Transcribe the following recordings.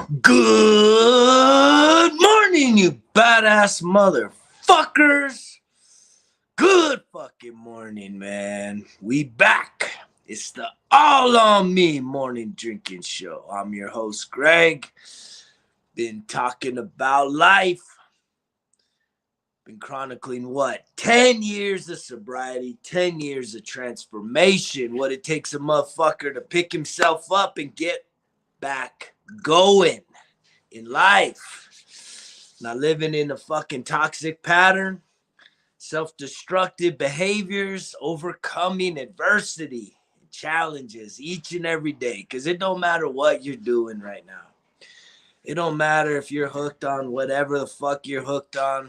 Good morning, you badass motherfuckers. Good fucking morning, man. We back. It's the All On Me morning drinking show. I'm your host, Greg. Been talking about life. Been chronicling what? 10 years of sobriety, 10 years of transformation. What it takes a motherfucker to pick himself up and get back going in life. Not living in a fucking toxic pattern, self-destructive behaviors, overcoming adversity, challenges each and every day. Because it don't matter what you're doing right now. It don't matter if you're hooked on whatever the fuck you're hooked on.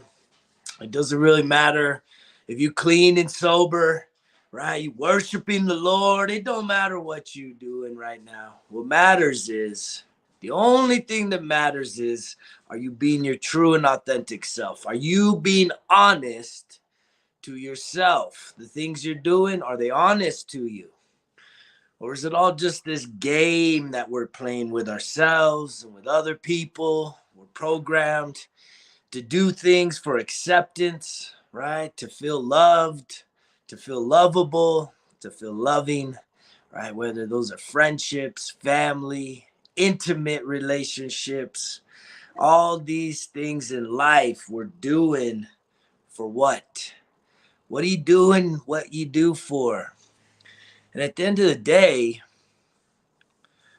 It doesn't really matter if you clean and sober, right? You worshiping the Lord. It don't matter what you doing right now. What matters is, the only thing that matters is, are you being your true and authentic self? Are you being honest to yourself? The things you're doing, are they honest to you? Or is it all just this game that we're playing with ourselves and with other people? We're programmed to do things for acceptance, right? To feel loved, to feel lovable, to feel loving, right? Whether those are friendships, family, intimate relationships, all these things in life we're doing for what? What are you doing what you do for? And at the end of the day,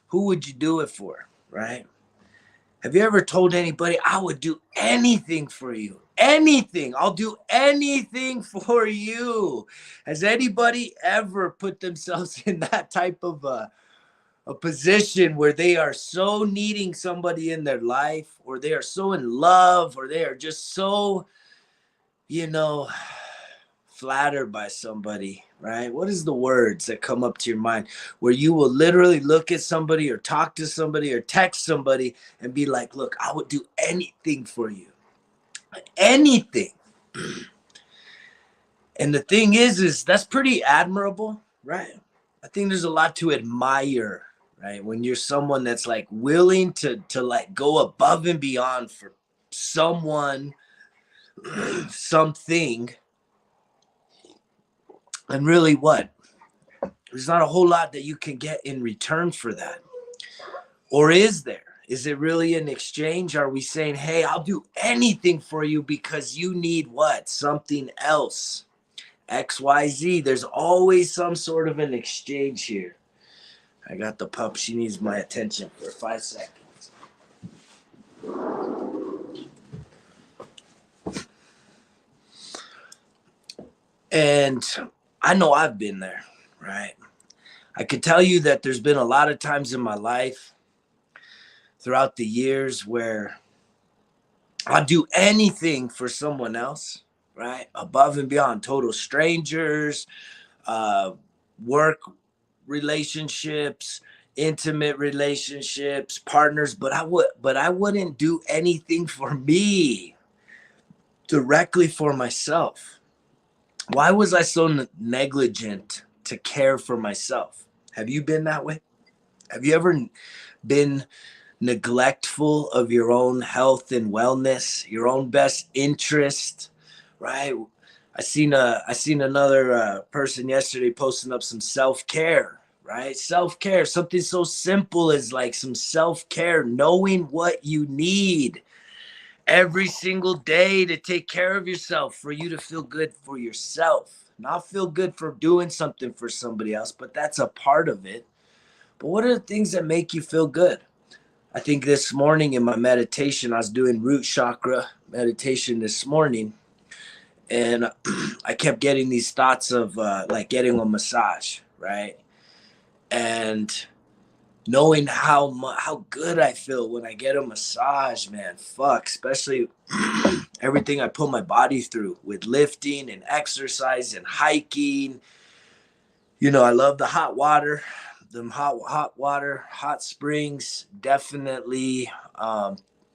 who would you do it for, right? Have you ever told anybody, I would do anything for you? Anything. I'll do anything for you. Has anybody ever put themselves in that type of a position where they are so needing somebody in their life, or they are so in love, or they are just so, flattered by somebody, right? What is the words that come up to your mind where you will literally look at somebody or talk to somebody or text somebody and be like, look, I would do anything for you. Anything. And the thing is that's pretty admirable, right? I think there's a lot to admire, right? When you're someone that's like willing to like go above and beyond for someone, something. And really what? There's not a whole lot that you can get in return for that. Or is there? Is it really an exchange? Are we saying, hey, I'll do anything for you because you need what? Something else. XYZ. There's always some sort of an exchange here. I got the pup. She needs my attention for 5 seconds. And I know I've been there, right? I could tell you that there's been a lot of times in my life throughout the years where I'll do anything for someone else, right? Above and beyond, total strangers, work relationships, intimate relationships, partners, but I wouldn't do anything for me, directly for myself. Why was I so negligent to care for myself? Have you been that way? Have you ever been neglectful of your own health and wellness, your own best interest, right? I seen another person yesterday posting up some self-care, right? Self-care, something so simple as like some self-care, knowing what you need every single day to take care of yourself, for you to feel good for yourself, not feel good for doing something for somebody else, but that's a part of it. But what are the things that make you feel good? I think this morning in my meditation, I was doing root chakra meditation this morning, and I kept getting these thoughts of like getting a massage, right? And knowing how good I feel when I get a massage, man, fuck, especially everything I put my body through with lifting and exercise and hiking. I love the hot water. The hot water, hot springs definitely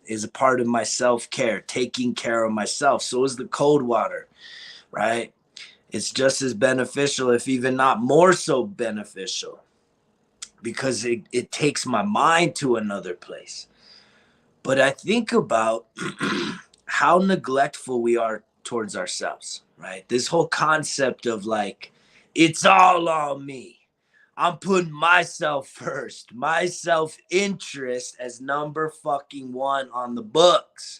is a part of my self-care, taking care of myself. So is the cold water, right? It's just as beneficial, if even not more so beneficial, because it takes my mind to another place. But I think about how neglectful we are towards ourselves, right? This whole concept of like, it's all on me. I'm putting myself first, my self interest as number fucking one on the books.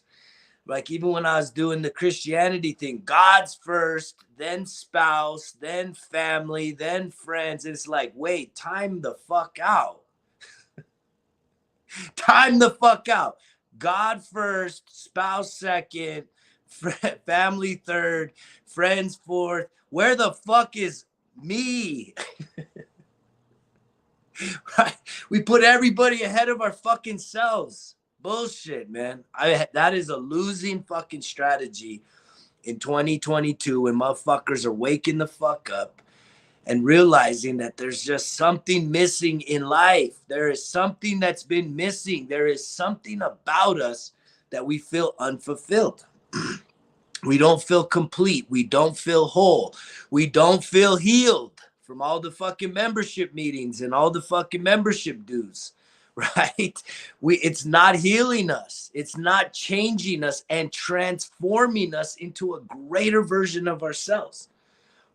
Like, even when I was doing the Christianity thing, God's first, then spouse, then family, then friends. It's like, wait, time the fuck out. Time the fuck out. God first, spouse second, family third, friends fourth. Where the fuck is me? Right? We put everybody ahead of our fucking selves. Bullshit, man. That is a losing fucking strategy in 2022 when motherfuckers are waking the fuck up and realizing that there's just something missing in life. There is something that's been missing. There is something about us that we feel unfulfilled. We don't feel complete. We don't feel whole. We don't feel healed from all the fucking membership meetings and all the fucking membership dues, right? It's not healing us. It's not changing us and transforming us into a greater version of ourselves,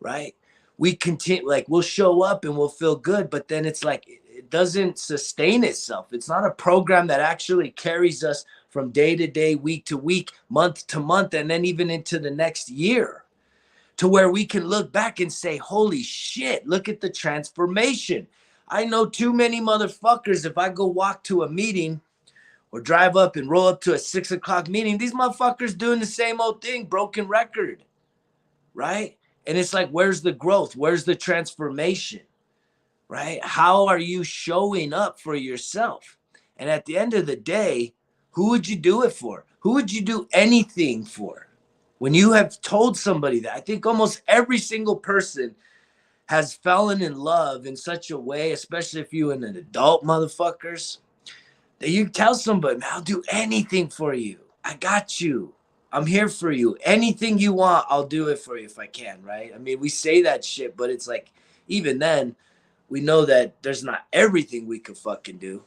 right? We continue, like, we'll show up and we'll feel good, but then it's like it doesn't sustain itself. It's not a program that actually carries us from day to day, week to week, month to month, and then even into the next year, to where we can look back and say, holy shit, look at the transformation. I know too many motherfuckers, if I go walk to a meeting or drive up and roll up to a 6 o'clock meeting, these motherfuckers doing the same old thing, broken record, right? And it's like, where's the growth? Where's the transformation, right? How are you showing up for yourself? And at the end of the day, who would you do it for? Who would you do anything for? When you have told somebody that, I think almost every single person has fallen in love in such a way, especially if you're an adult motherfuckers, that you tell somebody, man, I'll do anything for you. I got you. I'm here for you. Anything you want, I'll do it for you if I can, right? I mean, we say that shit, but it's like, even then, we know that there's not everything we could fucking do,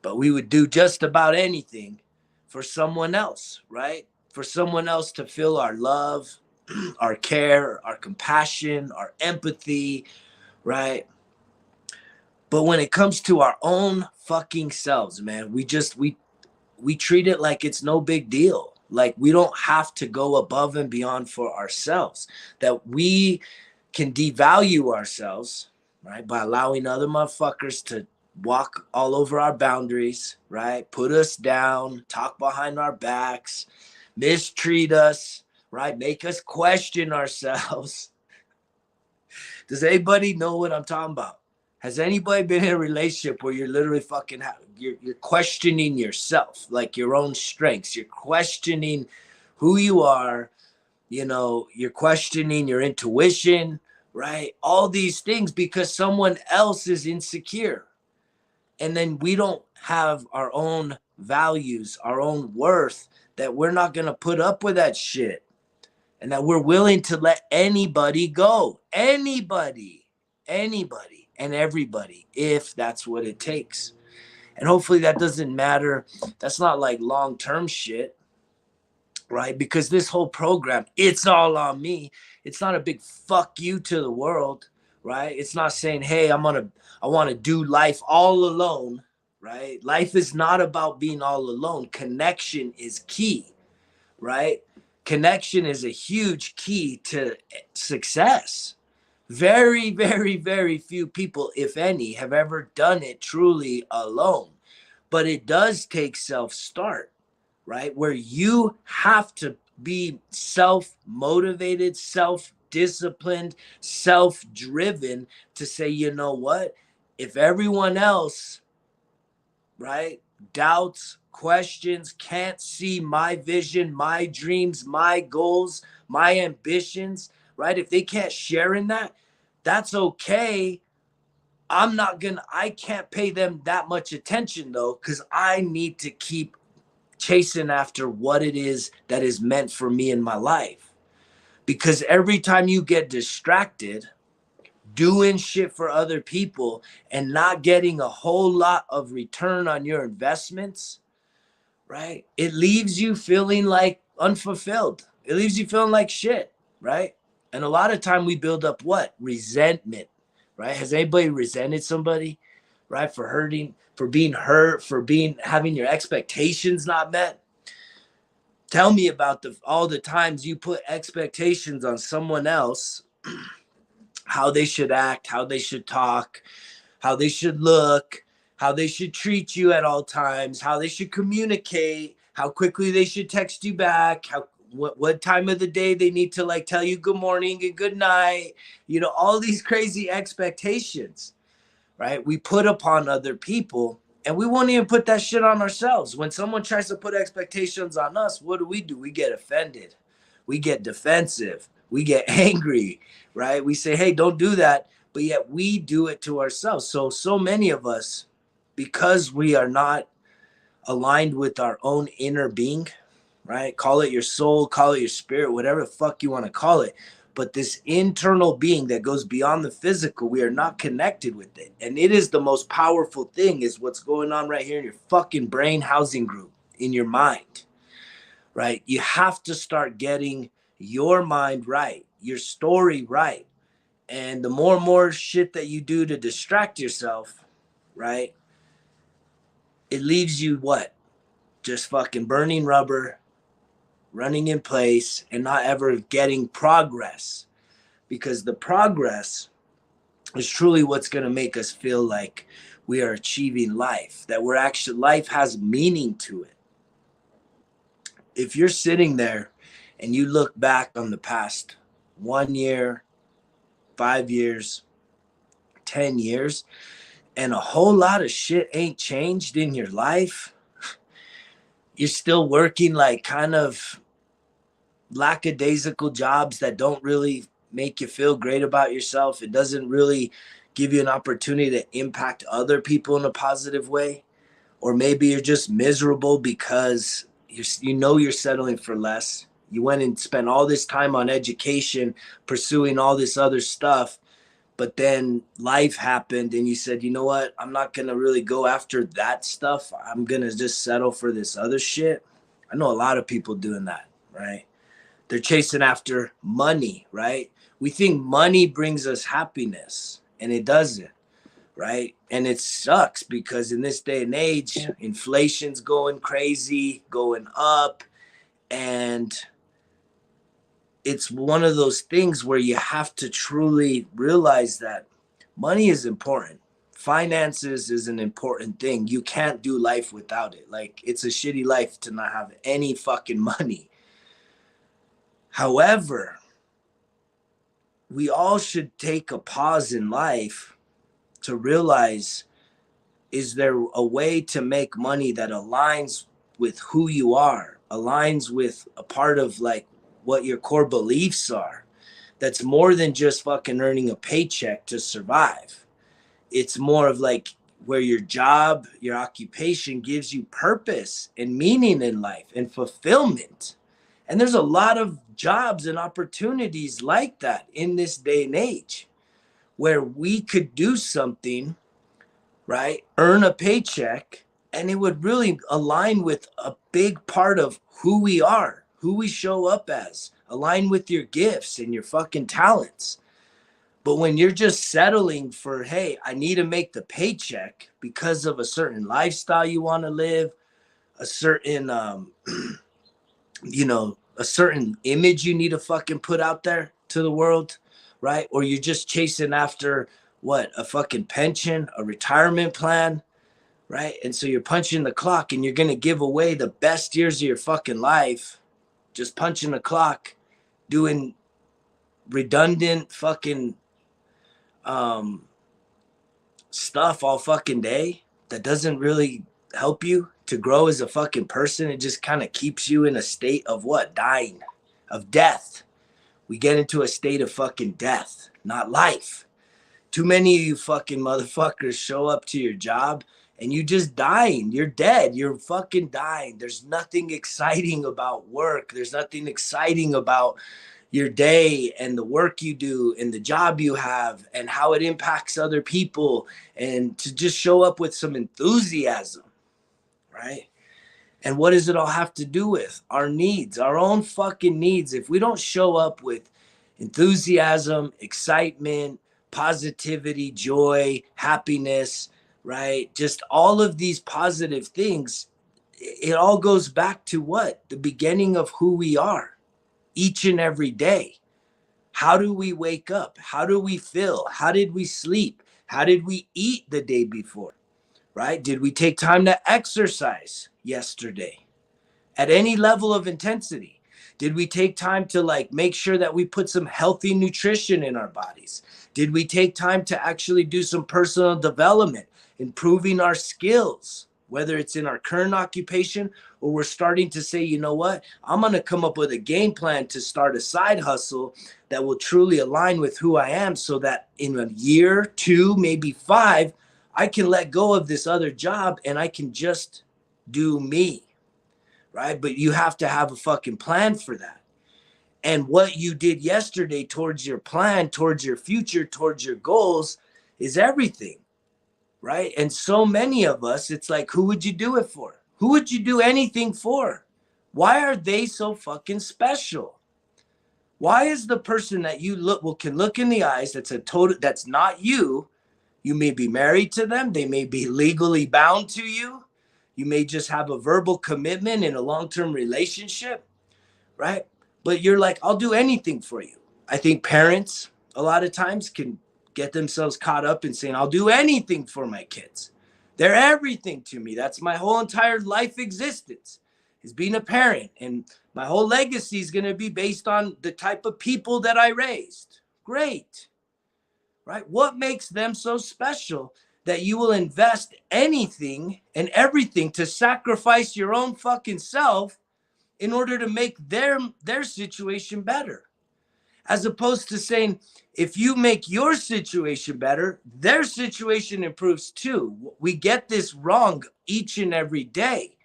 but we would do just about anything for someone else, right? For someone else to feel our love, our care, our compassion, our empathy, right? But when it comes to our own fucking selves, man, we treat it like it's no big deal. Like, we don't have to go above and beyond for ourselves, that we can devalue ourselves, right? By allowing other motherfuckers to walk all over our boundaries, right? Put us down, talk behind our backs, mistreat us, right? Make us question ourselves. Does anybody know what I'm talking about? Has anybody been in a relationship where you're literally fucking, you're questioning yourself, like your own strengths? You're questioning who you are, you know, you're questioning your intuition, right? All these things because someone else is insecure. And then we don't have our own values, our own worth, that we're not going to put up with that shit. And that we're willing to let anybody go. Anybody and everybody, if that's what it takes. And hopefully that doesn't matter. That's not like long-term shit, right? Because this whole program, it's all on me. It's not a big fuck you to the world, right? It's not saying, hey, I want to do life all alone, right? Life is not about being all alone. Connection is key, right? Connection is a huge key to success. Very, very, very few people, if any, have ever done it truly alone. But it does take self-start, right? Where you have to be self-motivated, self-disciplined, self-driven to say, you know what? If everyone else, right, doubts, questions, can't see my vision, my dreams, my goals, my ambitions, right? If they can't share in that, that's okay. I can't pay them that much attention though, because I need to keep chasing after what it is that is meant for me in my life. Because every time you get distracted doing shit for other people and not getting a whole lot of return on your investments, right? It leaves you feeling like unfulfilled. It leaves you feeling like shit, right? And a lot of time we build up what? Resentment, right? Has anybody resented somebody, right? For hurting, for being hurt, for being having your expectations not met? Tell me about all the times you put expectations on someone else, how they should act, how they should talk, how they should look, how they should treat you at all times, how they should communicate, how quickly they should text you back, how what time of the day they need to like tell you good morning and good night. You know, all these crazy expectations, right? We put upon other people, and we won't even put that shit on ourselves. When someone tries to put expectations on us, what do? We get offended. We get defensive. We get angry, right? We say, hey, don't do that. But yet we do it to ourselves. So many of us, because we are not aligned with our own inner being, right? Call it your soul, call it your spirit, whatever the fuck you want to call it. But this internal being that goes beyond the physical, we are not connected with it. And it is the most powerful thing, is what's going on right here in your fucking brain housing group, in your mind, right? You have to start getting your mind right, your story right. And the more and more shit that you do to distract yourself, right? It leaves you what? Just fucking burning rubber, running in place, and not ever getting progress. Because the progress is truly what's going to make us feel like we are achieving life, that we're actually, life has meaning to it. If you're sitting there and you look back on the past 1 year, 5 years, 10 years, and a whole lot of shit ain't changed in your life, you're still working like kind of lackadaisical jobs that don't really make you feel great about yourself. It doesn't really give you an opportunity to impact other people in a positive way. Or maybe you're just miserable because you know you're settling for less. You went and spent all this time on education, pursuing all this other stuff, but then life happened and you said, you know what, I'm not going to really go after that stuff. I'm going to just settle for this other shit. I know a lot of people doing that, right? They're chasing after money, right? We think money brings us happiness, and it doesn't, right? And it sucks because in this day and age, inflation's going crazy, going up, and it's one of those things where you have to truly realize that money is important. Finances is an important thing. You can't do life without it. Like, it's a shitty life to not have any fucking money. However, we all should take a pause in life to realize, is there a way to make money that aligns with who you are, aligns with a part of like what your core beliefs are, that's more than just fucking earning a paycheck to survive. It's more of like where your job, your occupation gives you purpose and meaning in life and fulfillment. And there's a lot of jobs and opportunities like that in this day and age where we could do something, right? Earn a paycheck, and it would really align with a big part of who we are, who we show up as, align with your gifts and your fucking talents. But when you're just settling for, hey, I need to make the paycheck because of a certain lifestyle you want to live, a certain, a certain image you need to fucking put out there to the world, right? Or you're just chasing after what? A fucking pension, a retirement plan, right? And so you're punching the clock and you're going to give away the best years of your fucking life just punching the clock, doing redundant fucking stuff all fucking day that doesn't really help you to grow as a fucking person. It just kind of keeps you in a state of what? Dying, of death. We get into a state of fucking death, not life. Too many of you fucking motherfuckers show up to your job and you just dying. You're dead. You're fucking dying. There's nothing exciting about work. There's nothing exciting about your day and the work you do and the job you have and how it impacts other people, and to just show up with some enthusiasm, right? And what does it all have to do with? Our needs, our own fucking needs. If we don't show up with enthusiasm, excitement, positivity, joy, happiness, right? Just all of these positive things, it all goes back to what? The beginning of who we are each and every day. How do we wake up? How do we feel? How did we sleep? How did we eat the day before? Right? Did we take time to exercise yesterday at any level of intensity? Did we take time to like make sure that we put some healthy nutrition in our bodies? Did we take time to actually do some personal development, improving our skills, whether it's in our current occupation or we're starting to say, you know what, I'm going to come up with a game plan to start a side hustle that will truly align with who I am so that in a year, 2, maybe 5, I can let go of this other job and I can just do me, right? But you have to have a fucking plan for that. And what you did yesterday towards your plan, towards your future, towards your goals is everything, right? And so many of us, it's like, who would you do it for? Who would you do anything for? Why are they so fucking special? Why is the person that you can look in the eyes that's not you? You may be married to them. They may be legally bound to you. You may just have a verbal commitment in a long-term relationship, right? But you're like, I'll do anything for you. I think parents a lot of times can get themselves caught up in saying, I'll do anything for my kids. They're everything to me. That's my whole entire life existence is being a parent. And my whole legacy is going to be based on the type of people that I raised. Great. Right? What makes them so special that you will invest anything and everything to sacrifice your own fucking self in order to make their situation better? As opposed to saying, if you make your situation better, their situation improves too. We get this wrong each and every day.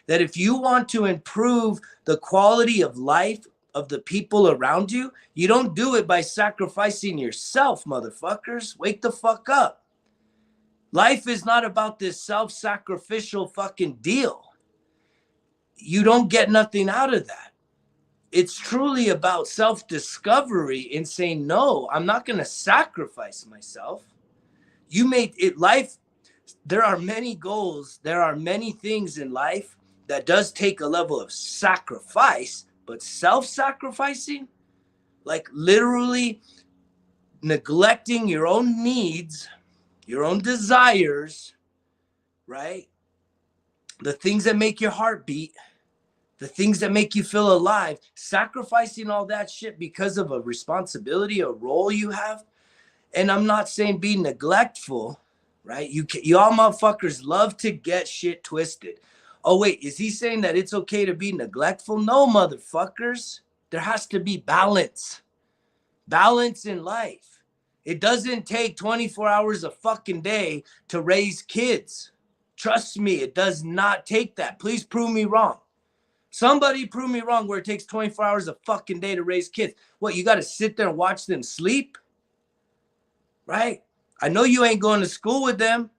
That if you want to improve the quality of life of the people around you, you don't do it by sacrificing yourself, motherfuckers. Wake the fuck up. Life is not about this self-sacrificial fucking deal. You don't get nothing out of that. It's truly about self-discovery and saying, no, I'm not going to sacrifice myself. You made it life. There are many goals. There are many things in life that does take a level of sacrifice, but self-sacrificing, like literally neglecting your own needs, your own desires, right? The things that make your heart beat, the things that make you feel alive, sacrificing all that shit because of a responsibility, a role you have. And I'm not saying be neglectful, right? You all motherfuckers love to get shit twisted. Oh, wait, is he saying that it's okay to be neglectful? No, motherfuckers. There has to be balance. Balance in life. It doesn't take 24 hours a fucking day to raise kids. Trust me, it does not take that. Please prove me wrong. Somebody prove me wrong where it takes 24 hours a fucking day to raise kids. What, you got to sit there and watch them sleep? Right? I know you ain't going to school with them.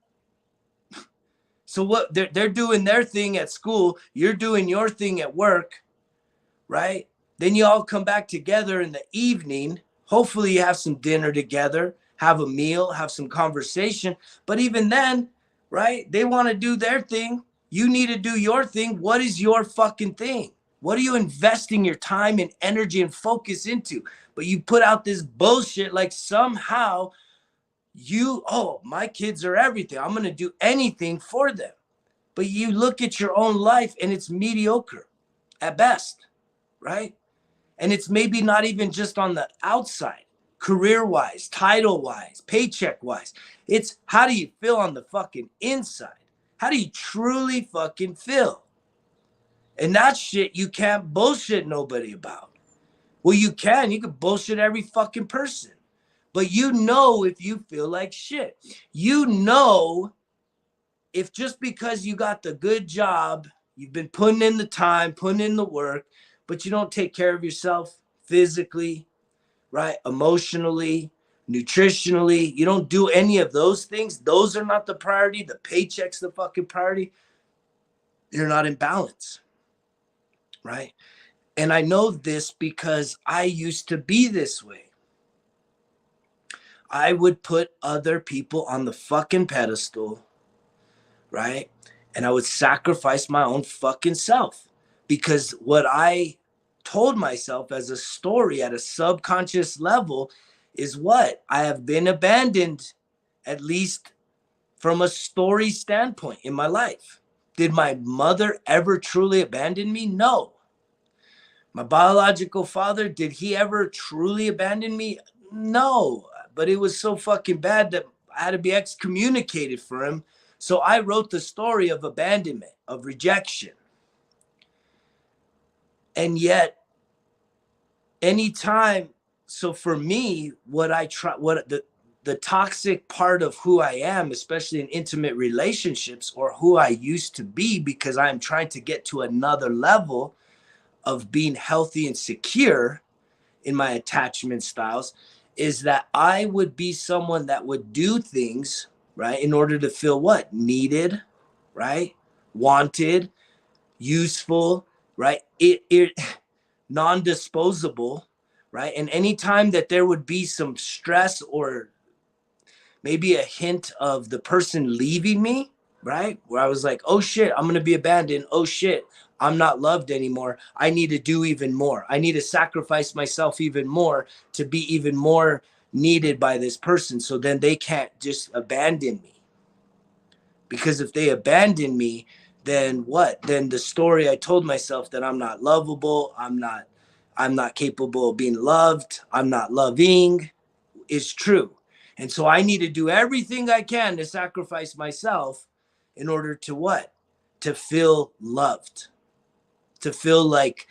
So what, they're doing their thing at school. You're doing your thing at work, right? Then you all come back together in the evening. Hopefully you have some dinner together, have a meal, have some conversation. But even then, right, they want to do their thing. You need to do your thing. What is your fucking thing? What are you investing your time and energy and focus into? But you put out this bullshit like somehow my kids are everything. I'm going to do anything for them. But you look at your own life and it's mediocre at best, right? And it's maybe not even just on the outside, career-wise, title-wise, paycheck-wise. It's how do you feel on the fucking inside? How do you truly fucking feel? And that shit you can't bullshit nobody about. Well, you can bullshit every fucking person. But you know if you feel like shit. You know if just because you got the good job, you've been putting in the time, putting in the work, but you don't take care of yourself physically, right? Emotionally, nutritionally, you don't do any of those things. Those are not the priority. The paycheck's the fucking priority. you're not in balance, right? And I know this because I used to be this way. I would put other people on the fucking pedestal, right? And I would sacrifice my own fucking self because what I told myself as a story at a subconscious level is what? I have been abandoned, at least from a story standpoint in my life. Did my mother ever truly abandon me? No. My biological father, did he ever truly abandon me? No. But it was so fucking bad that I had to be excommunicated for him. So I wrote the story of abandonment, of rejection. And yet, anytime, so for me, the toxic part of who I am, especially in intimate relationships, or who I used to be, because I'm trying to get to another level of being healthy and secure in my attachment styles, is that I would be someone that would do things, right, in order to feel what? Needed, right? Wanted, useful, right? It non-disposable, right? And anytime that there would be some stress or maybe a hint of the person leaving me, right? Where I was like, oh shit, I'm going to be abandoned. Oh shit, I'm not loved anymore. I need to do even more. I need to sacrifice myself even more to be even more needed by this person. So then they can't just abandon me. Because if they abandon me, then what? Then the story I told myself that I'm not lovable, I'm not capable of being loved, I'm not loving, is true. And so I need to do everything I can to sacrifice myself in order to what? To feel loved, to feel like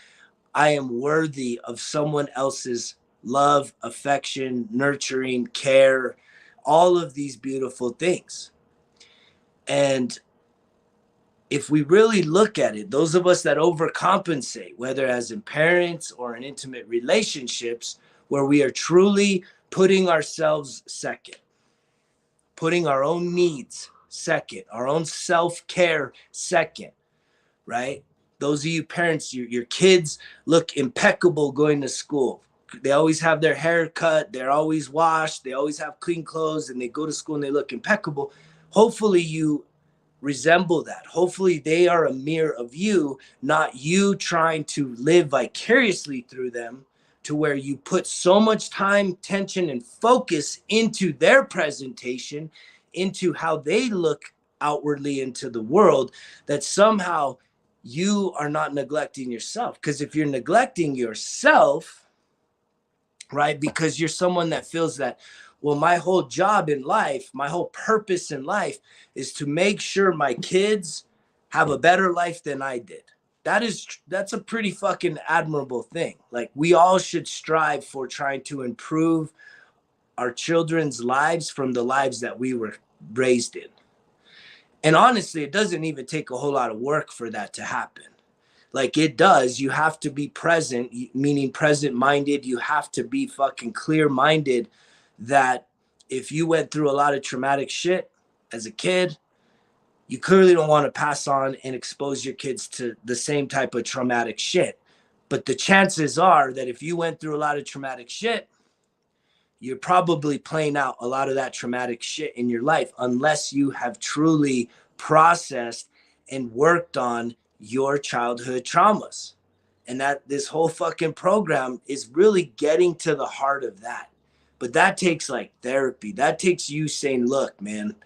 I am worthy of someone else's love, affection, nurturing, care, all of these beautiful things. And if we really look at it, those of us that overcompensate, whether as in parents or in intimate relationships, where we are truly putting ourselves second, putting our own needs second, our own self-care second, right? Those of you parents, your kids look impeccable going to school. They always have their hair cut, they're always washed, they always have clean clothes, and they go to school and they look impeccable. Hopefully you resemble that. Hopefully they are a mirror of you, not you trying to live vicariously through them, to where you put so much time, tension, and focus into their presentation, into how they look outwardly into the world, that somehow you are not neglecting yourself. Because if you're neglecting yourself, right, because you're someone that feels that, well, my whole job in life, my whole purpose in life is to make sure my kids have a better life than I did. That's a pretty fucking admirable thing. Like, we all should strive for trying to improve our children's lives from the lives that we were raised in. And honestly, it doesn't even take a whole lot of work for that to happen. Like, it does. You have to be present, meaning present minded. You have to be fucking clear minded that if you went through a lot of traumatic shit as a kid, you clearly don't want to pass on and expose your kids to the same type of traumatic shit. But the chances are that if you went through a lot of traumatic shit, you're probably playing out a lot of that traumatic shit in your life, unless you have truly processed and worked on your childhood traumas. And that this whole fucking program is really getting to the heart of that. But that takes like therapy. That takes you saying, look, man,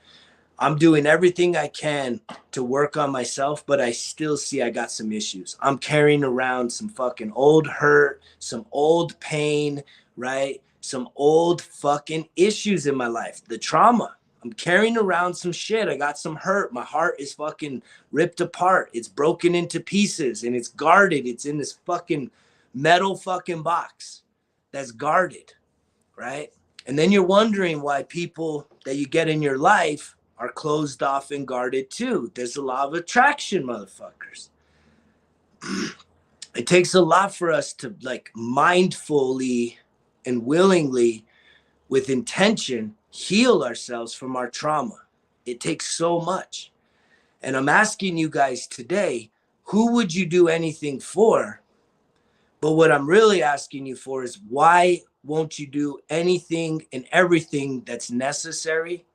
I'm doing everything I can to work on myself, but I still see I got some issues. I'm carrying around some fucking old hurt, some old pain, right? Some old fucking issues in my life. The trauma. I'm carrying around some shit. I got some hurt. My heart is fucking ripped apart. It's broken into pieces and it's guarded. It's in this fucking metal fucking box that's guarded, right? And then you're wondering why people that you get in your life are closed off and guarded too. There's a law of attraction, motherfuckers. It takes a lot for us to like mindfully and willingly, with intention, heal ourselves from our trauma. It takes so much. And I'm asking you guys today, who would you do anything for? But what I'm really asking you for is, why won't you do anything and everything that's necessary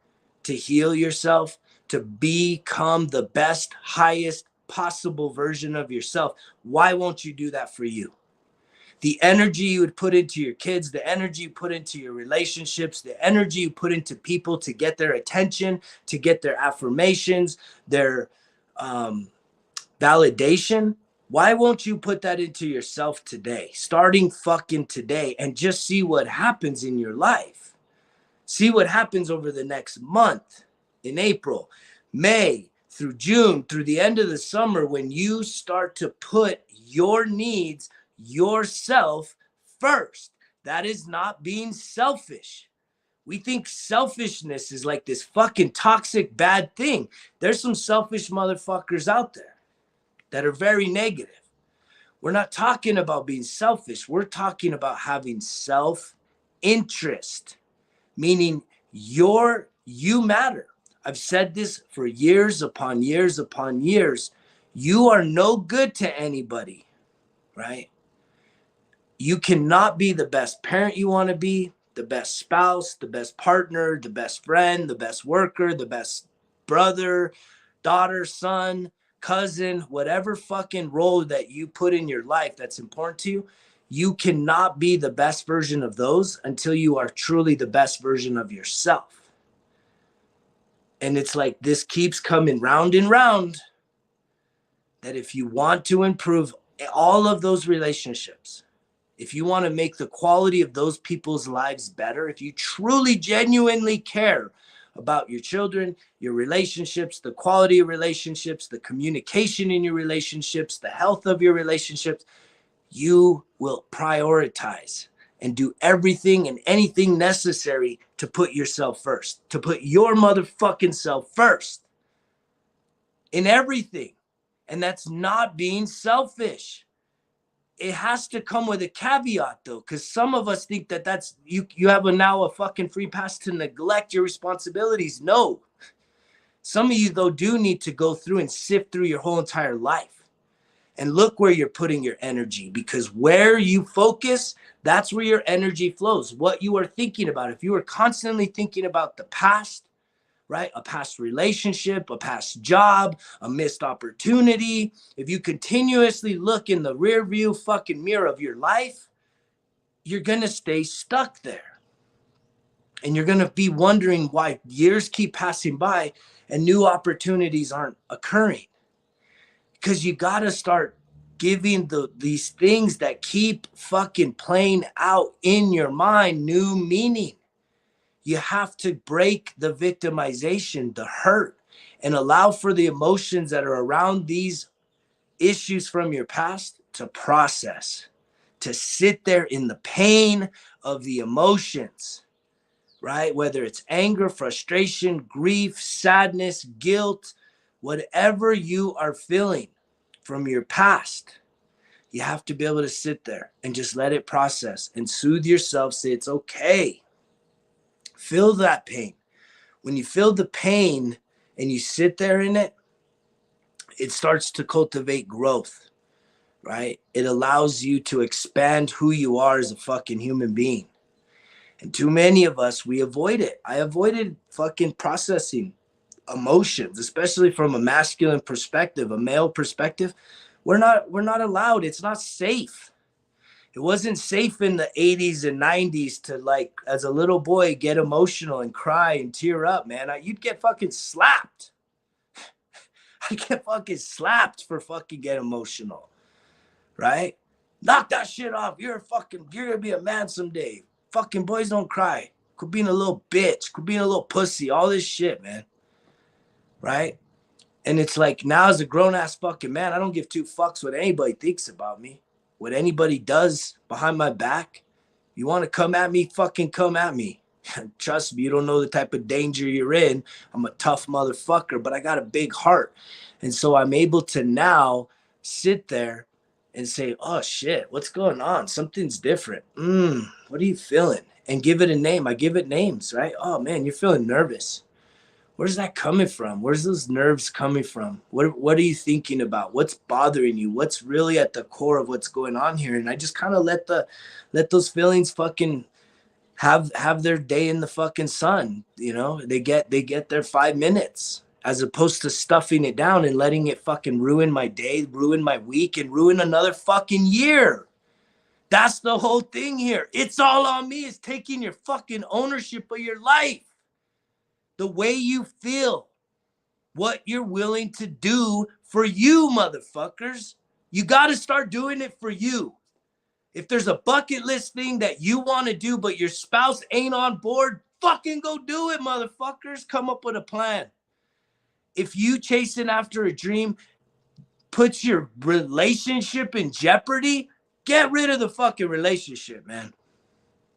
to heal yourself, to become the best, highest possible version of yourself? Why won't you do that for you? The energy you would put into your kids, the energy you put into your relationships, the energy you put into people to get their attention, to get their affirmations, their validation. Why won't you put that into yourself today, starting fucking today, and just see what happens in your life? See what happens over the next month, in April, May, through June, through the end of the summer, when you start to put your needs, yourself first. That is not being selfish. We think selfishness is like this fucking toxic bad thing. There's some selfish motherfuckers out there that are very negative. We're not talking about being selfish. We're talking about having self-interest, meaning you matter. I've said this for years upon years upon years. You are no good to anybody, right? You cannot be the best parent you want to be, the best spouse, the best partner, the best friend, the best worker, the best brother, daughter, son, cousin, whatever fucking role that you put in your life that's important to you. You cannot be the best version of those until you are truly the best version of yourself. And it's like this keeps coming round and round, that if you want to improve all of those relationships, if you want to make the quality of those people's lives better, if you truly, genuinely care about your children, your relationships, the quality of relationships, the communication in your relationships, the health of your relationships, you will prioritize and do everything and anything necessary to put yourself first, to put your motherfucking self first in everything. And that's not being selfish. It has to come with a caveat, though, because some of us think that that's you have now a fucking free pass to neglect your responsibilities. No. Some of you, though, do need to go through and sift through your whole entire life and look where you're putting your energy, because where you focus, that's where your energy flows. What you are thinking about. If you are constantly thinking about the past, right? A past relationship, a past job, a missed opportunity. If you continuously look in the rear view fucking mirror of your life, you're going to stay stuck there. And you're going to be wondering why years keep passing by and new opportunities aren't occurring. Because you got to start giving these things that keep fucking playing out in your mind new meaning. You have to break the victimization, the hurt, and allow for the emotions that are around these issues from your past to process, to sit there in the pain of the emotions, right? Whether it's anger, frustration, grief, sadness, guilt, whatever you are feeling from your past, you have to be able to sit there and just let it process and soothe yourself. Say it's okay. Feel that pain. When you feel the pain and you sit there in it, it starts to cultivate growth, right? It allows you to expand who you are as a fucking human being. And too many of us, we avoid it. I avoided fucking processing emotions, especially from a masculine perspective, a male perspective. We're not allowed. It's not safe. It wasn't safe in the 80s and 90s to, like, as a little boy, get emotional and cry and tear up, man. You'd get fucking slapped. I get fucking slapped for fucking getting emotional, right? Knock that shit off. You're gonna be a man someday. Fucking boys don't cry. Quit being a little bitch. Quit being a little pussy. All this shit, man. Right? And it's like, now as a grown-ass fucking man, I don't give two fucks what anybody thinks about me. What anybody does behind my back. You want to come at me, fucking come at me. Trust me, you don't know the type of danger you're in. I'm a tough motherfucker, but I got a big heart. And so I'm able to now sit there and say, oh shit, what's going on? Something's different. What are you feeling? And give it a name. I give it names, right? Oh man, you're feeling nervous. Where's that coming from? Where's those nerves coming from? What are you thinking about? What's bothering you? What's really at the core of what's going on here? And I just kind of let those feelings fucking have their day in the fucking sun. You know, they get their 5 minutes, as opposed to stuffing it down and letting it fucking ruin my day, ruin my week, and ruin another fucking year. That's the whole thing here. It's all on me. It's taking your fucking ownership of your life. The way you feel, what you're willing to do for you, motherfuckers. You got to start doing it for you. If there's a bucket list thing that you want to do, but your spouse ain't on board, fucking go do it, motherfuckers. Come up with a plan. If you chasing after a dream puts your relationship in jeopardy, get rid of the fucking relationship, man.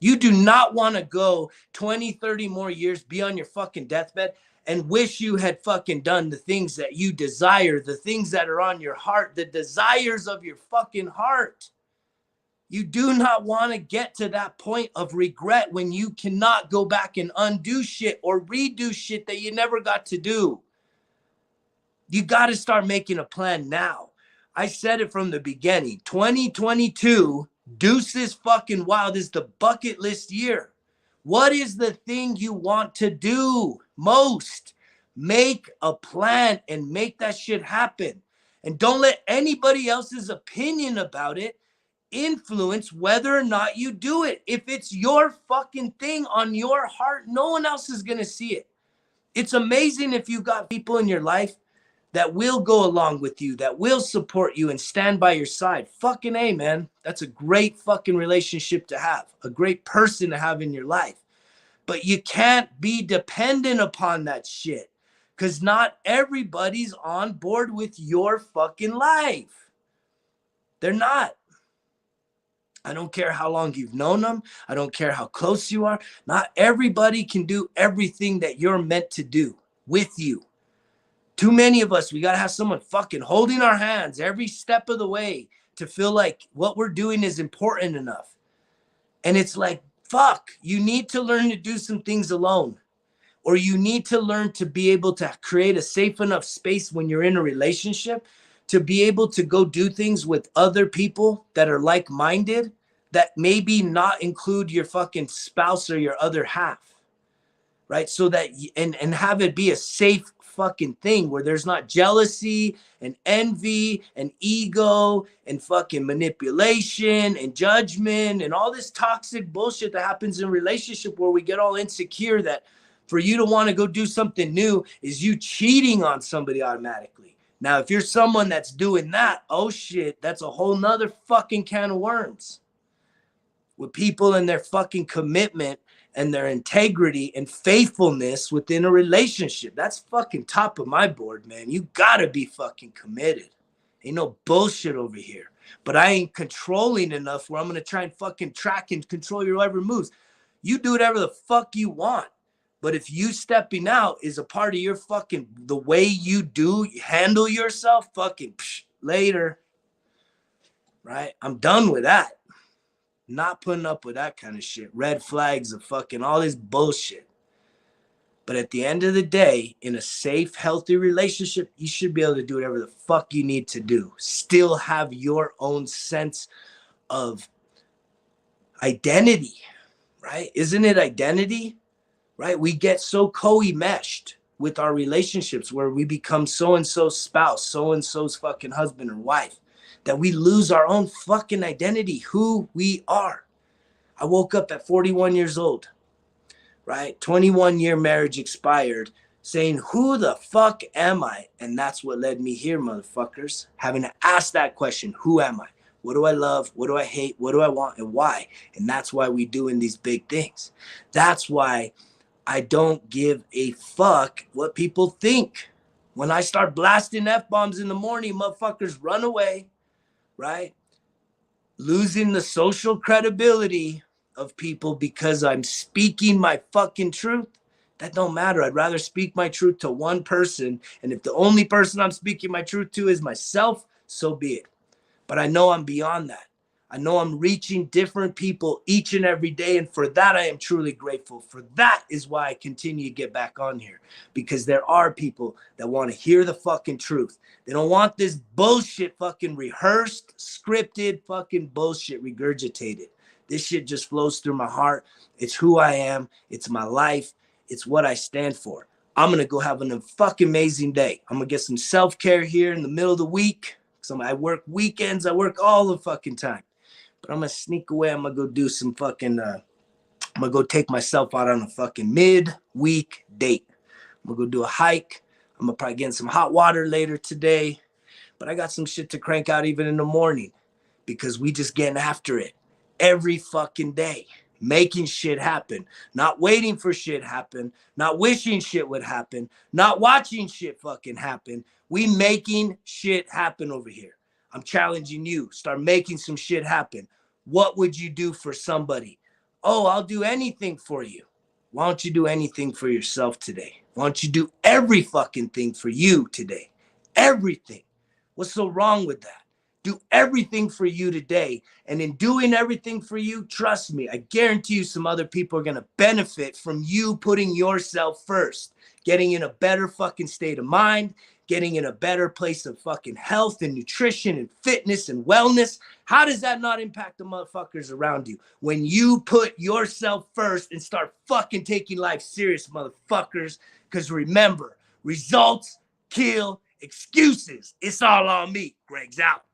You do not want to go 20, 30 more years, be on your fucking deathbed, and wish you had fucking done the things that you desire, the things that are on your heart, the desires of your fucking heart. You do not want to get to that point of regret when you cannot go back and undo shit or redo shit that you never got to do. You got to start making a plan now. I said it from the beginning. 2022, deuces fucking wild, is the bucket list year. What is the thing you want to do most? Make a plan and make that shit happen. And don't let anybody else's opinion about it influence whether or not you do it. If it's your fucking thing on your heart, no one else is going to see it. It's amazing if you got people in your life that will go along with you, that will support you and stand by your side. Fucking A, man. That's a great fucking relationship to have, a great person to have in your life. But you can't be dependent upon that shit, because not everybody's on board with your fucking life. They're not. I don't care how long you've known them. I don't care how close you are. Not everybody can do everything that you're meant to do with you. Too many of us, we got to have someone fucking holding our hands every step of the way to feel like what we're doing is important enough. And it's like, fuck, you need to learn to do some things alone. Or you need to learn to be able to create a safe enough space when you're in a relationship to be able to go do things with other people that are like-minded, that maybe not include your fucking spouse or your other half, right? So that, and have it be a safe fucking thing where there's not jealousy and envy and ego and fucking manipulation and judgment and all this toxic bullshit that happens in relationship, where we get all insecure that for you to want to go do something new is you cheating on somebody automatically. Now, if you're someone that's doing that, oh shit, that's a whole nother fucking can of worms. With people and their fucking commitment and their integrity and faithfulness within a relationship. That's fucking top of my board, man. You gotta be fucking committed. Ain't no bullshit over here. But I ain't controlling enough where I'm gonna try and fucking track and control your every moves. You do whatever the fuck you want. But if you stepping out is a part of your fucking, the way you do handle yourself, fucking later. Right? I'm done with that. Not putting up with that kind of shit. Red flags of fucking all this bullshit. But at the end of the day, in a safe, healthy relationship, you should be able to do whatever the fuck you need to do. Still have your own sense of identity, right? Isn't it identity, right? We get so co-enmeshed with our relationships where we become so-and-so's spouse, so-and-so's fucking husband or wife, that we lose our own fucking identity, who we are. I woke up at 41 years old, right? 21-year marriage expired, saying, who the fuck am I? And that's what led me here, motherfuckers. Having to ask that question, who am I? What do I love? What do I hate? What do I want? And why? And that's why we doing these big things. That's why I don't give a fuck what people think. When I start blasting F-bombs in the morning, motherfuckers run away. Right? Losing the social credibility of people because I'm speaking my fucking truth. That don't matter. I'd rather speak my truth to one person. And if the only person I'm speaking my truth to is myself, so be it. But I know I'm beyond that. I know I'm reaching different people each and every day. And for that, I am truly grateful. For that is why I continue to get back on here, because there are people that want to hear the fucking truth. They don't want this bullshit fucking rehearsed, scripted fucking bullshit regurgitated. This shit just flows through my heart. It's who I am. It's my life. It's what I stand for. I'm going to go have a fucking amazing day. I'm going to get some self-care here in the middle of the week. I work weekends. I work all the fucking time. But I'm going to sneak away. I'm going to go do some fucking, I'm going to go take myself out on a fucking mid-week date. I'm going to go do a hike. I'm going to probably get in some hot water later today. But I got some shit to crank out even in the morning, because we just getting after it every fucking day, making shit happen, not waiting for shit happen, not wishing shit would happen, not watching shit fucking happen. We making shit happen over here. I'm challenging you. Start making some shit happen. What would you do for somebody? Oh, I'll do anything for you. Why don't you do anything for yourself today? Why don't you do every fucking thing for you today? Everything. What's so wrong with that? Do everything for you today. And in doing everything for you, trust me, I guarantee you some other people are going to benefit from you putting yourself first, getting in a better fucking state of mind, getting in a better place of fucking health and nutrition and fitness and wellness. How does that not impact the motherfuckers around you? When you put yourself first and start fucking taking life serious, motherfuckers. Because remember, results kill excuses. It's all on me. Greg's out.